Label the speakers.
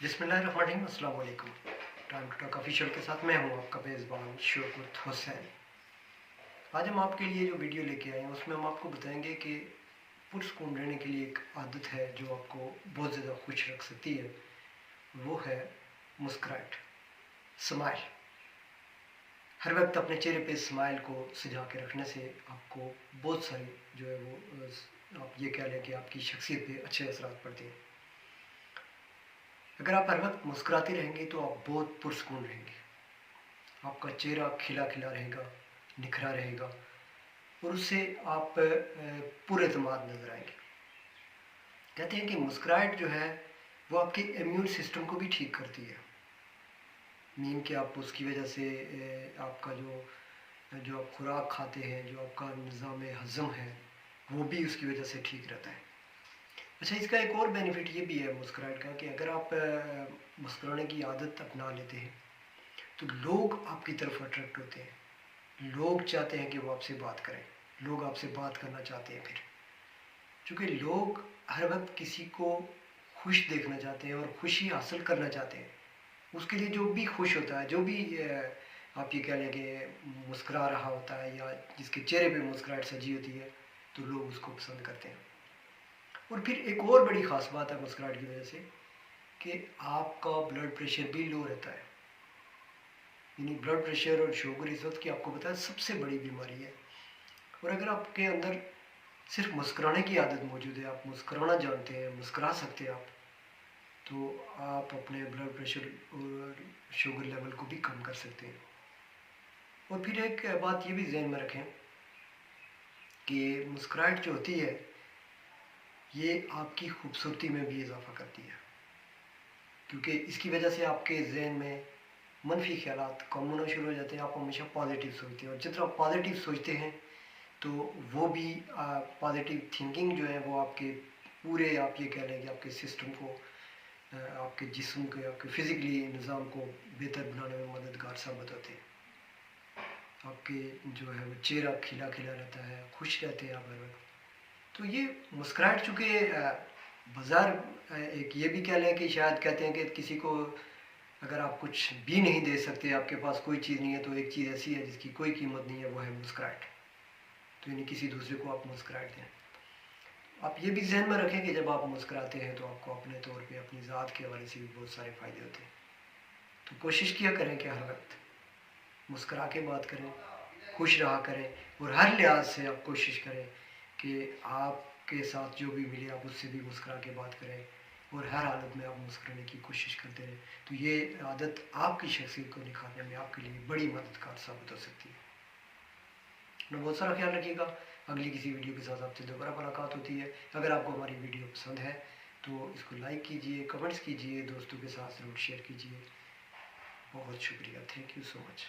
Speaker 1: बिस्मिल्लाहिर्रहमानिर्रहीम, अस्सलाम वालेकुम। टाइम टू टॉक ऑफिशियल के साथ मैं हूं आपका मेज़बान शौकत हुसैन। आज हम आपके लिए जो वीडियो लेके आए हैं उसमें हम आपको बताएंगे कि पुरस्कून रहने के लिए एक आदत है जो आपको बहुत ज़्यादा खुश रख सकती है। वो है मुस्कुराहट, स्माइल। हर वक्त अपने चेहरे पे स्माइल को सजा के रखने से आपको बहुत सारी जो है वो आप ये कह लें कि आपकी शख्सियत पे अच्छे असरात पड़ते हैं। अगर आप हर वक्त मुस्कुराते रहेंगे तो आप बहुत पुरस्कून रहेंगे। आपका चेहरा खिला खिला रहेगा, निखरा रहेगा और उससे आप पुरएतमाद नज़र आएंगे। कहते हैं कि मुस्कुराहट जो है वो आपके इम्यून सिस्टम को भी ठीक करती है। मीन कि आप उसकी वजह से आपका जो जो आप खुराक खाते हैं, जो आपका निज़ाम हज़म है, वो भी उसकी वजह से ठीक रहता है। अच्छा, इसका एक और बेनिफिट ये भी है मुस्कुराहट का कि अगर आप मुस्कुराने की आदत अपना लेते हैं तो लोग आपकी तरफ अट्रैक्ट होते हैं। लोग चाहते हैं कि वो आपसे बात करें, लोग आपसे बात करना चाहते हैं। फिर चूँकि लोग हर वक्त किसी को खुश देखना चाहते हैं और खुशी हासिल करना चाहते हैं, उसके लिए जो भी खुश होता है, जो भी आप ये कह लें कि मुस्कुरा रहा होता है या जिसके चेहरे पे मुस्कुराहट सजी होती है, तो लोग उसको पसंद करते हैं। और फिर एक और बड़ी ख़ास बात है मुस्कुराहट की वजह से कि आपका ब्लड प्रेशर भी लो रहता है। यानी ब्लड प्रेशर और शुगर इस वक्त की आपको पता है सबसे बड़ी बीमारी है। और अगर आपके अंदर सिर्फ मुस्कुराने की आदत मौजूद है, आप मुस्कुराना जानते हैं, मुस्कुरा सकते हैं आप, तो आप अपने ब्लड प्रेशर और शुगर लेवल को भी कम कर सकते हैं। और फिर एक बात ये भी जहन में रखें कि मुस्कुराहट जो होती है ये आपकी खूबसूरती में भी इजाफा करती है, क्योंकि इसकी वजह से आपके जहन में मनफी ख्यालात कम होना शुरू हो जाते हैं। आप हमेशा पॉजिटिव सोचते हैं और जितना आप पॉजिटिव सोचते हैं तो वो भी पॉजिटिव थिंकिंग जो है वो आपके पूरे आप ये कह लें कि आपके सिस्टम को आपके जिस्म के आपके फिज़िकली निज़ाम को बेहतर बनाने में मददगार साबित होते हैं। आपके जो है वो चेहरा खिला खिला रहता है, खुश रहते हैं आप हर वक्त। तो ये मुस्कुराहट चूँकि बाज़ार एक ये भी कह लें कि शायद कहते हैं कि किसी को अगर आप कुछ भी नहीं दे सकते, आपके पास कोई चीज़ नहीं है, तो एक चीज़ ऐसी है जिसकी कोई कीमत नहीं है, वो है मुस्कुराहट। तो यानी किसी दूसरे को आप मुस्कुराहट दें। आप ये भी ज़हन में रखें कि जब आप मुस्कुराते हैं तो आपको अपने तौर पे अपनी ज़ात के हवाले से भी बहुत सारे फ़ायदे होते हैं। तो कोशिश किया करें कि हर वक्त मुस्कुरा के बात करें, खुश रहा करें और हर लिहाज से आप कोशिश करें कि आपके साथ जो भी मिले आप उससे भी मुस्कुरा के बात करें और हर हालत में आप मुस्कुराने की कोशिश करते रहें। तो ये आदत आपकी शख्सियत को निखारने में आपके लिए बड़ी मददगार साबित हो सकती है। अपना बहुत सारा ख्याल रखिएगा। अगली किसी वीडियो के साथ आपसे दोबारा मुलाकात होती है। अगर आपको हमारी वीडियो पसंद है तो इसको लाइक कीजिए, कमेंट्स कीजिए, दोस्तों के साथ ज़रूर शेयर कीजिए। बहुत शुक्रिया, थैंक यू सो मच।